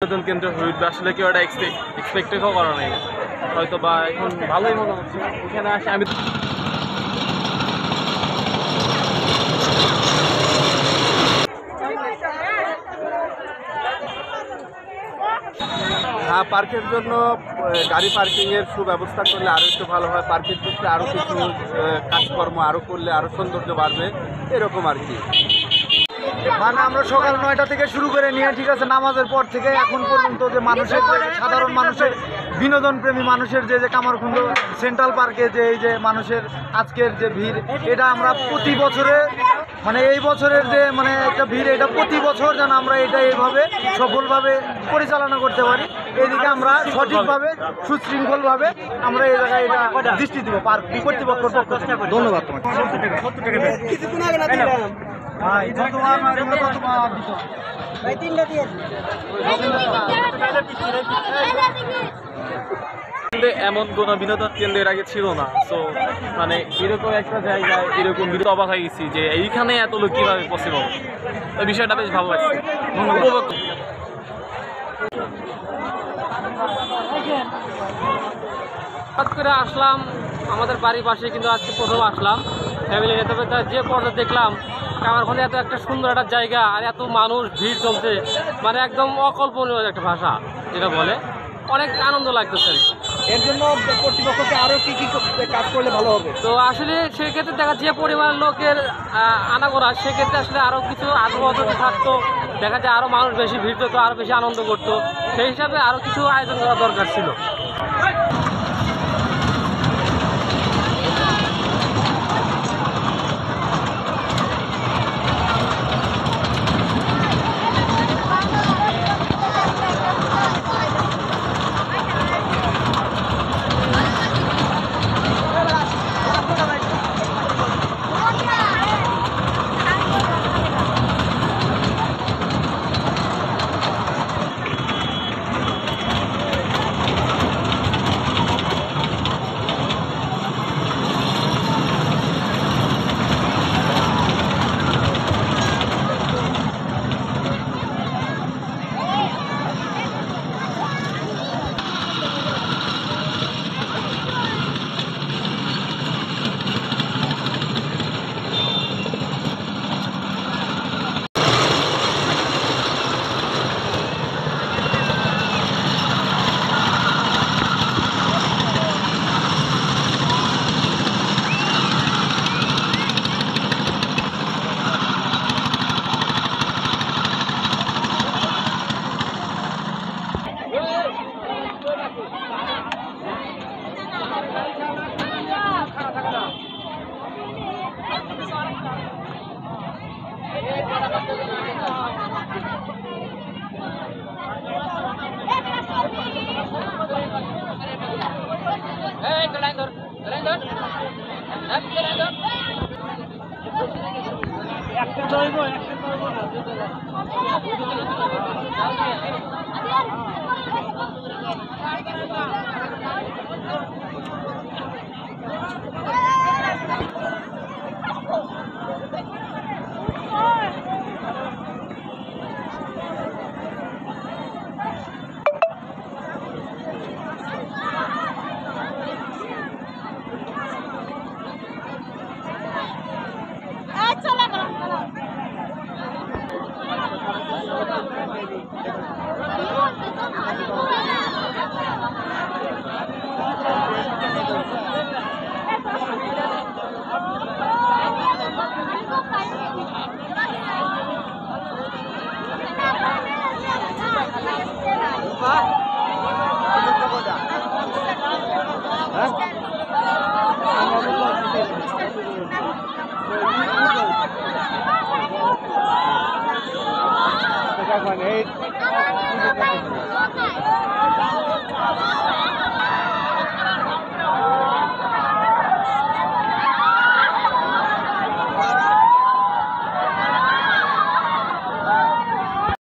বিনোদন কেন্দ্র হয়ে উঠবে আসলে কেউ একটা এক্সপেক্টেডও করা নাই, হয়তো বা এখন ভালোই মনে হচ্ছে এখানে আসে। আমি হ্যাঁ, পার্কের জন্য গাড়ি পার্কিংয়ের সুব্যবস্থা করলে আরও একটু ভালো হয়। পার্কের ক্ষেত্রে আরও কিছু কাজকর্ম আরও করলে আরও সৌন্দর্য বাড়বে, এরকম আর কি। মানে আমরা সকাল 9টা থেকে শুরু করে নিয়ে, ঠিক আছে, নামাজের পর থেকে এখন পর্যন্ত যে মানুষের, সাধারণ মানুষের, বিনোদন প্রেমী মানুষের যে কামারখুন্দ সেন্ট্রাল পার্কে যে এই যে মানুষের আজকের যে ভিড়, এটা আমরা প্রতি বছরে, মানে এই বছরের যে মানে একটা ভিড়, এটা প্রতি বছর যেন আমরা এটা এইভাবে সফলভাবে পরিচালনা করতে পারি, এইদিকে আমরা সঠিকভাবে সুশৃঙ্খলভাবে আমরা এই জায়গায় এটা দৃষ্টি দেবো পার্ক কর্তৃপক্ষের পক্ষ থেকে। ধন্যবাদ তোমাকে। এমন কোনো বিনোদন কেন্দ্র এর আগে ছিল না, সো মানে এরকম একটা জায়গায় এরকম বিনোদন অবাক হয়ে গেছি যে এইখানে এত লোক কীভাবে পসিবল। ওই বিষয়টা বেশ ভালো লাগছে, উপভোগ। হঠাৎ করে আসলাম আমাদের বাড়ির পাশে, কিন্তু আজকে প্রথম আসলাম ফ্যামিলি নিয়ে। তবে যে পর্যন্ত দেখলাম কামারখন্দে এত একটা সুন্দর একটা জায়গা আর এত মানুষ ভিড় চলছে, মানে একদম অকল্পনীয় একটা ভাষা যেটা বলে, অনেক আনন্দ লাগতেছে। এর জন্য কর্তৃপক্ষকে আরও কি কাজ করলে ভালো হবে? তো আসলে সেক্ষেত্রে দেখা যে পরিমাণ লোকের আনাগোনা, সেক্ষেত্রে আসলে আরও কিছু আগ্রহ থাকতো, দেখা যায় আরও মানুষ বেশি ভিড় হতো, আরও বেশি আনন্দ করতো, সেই হিসাবে আরও কিছু আয়োজন করা দরকার ছিল। Pak.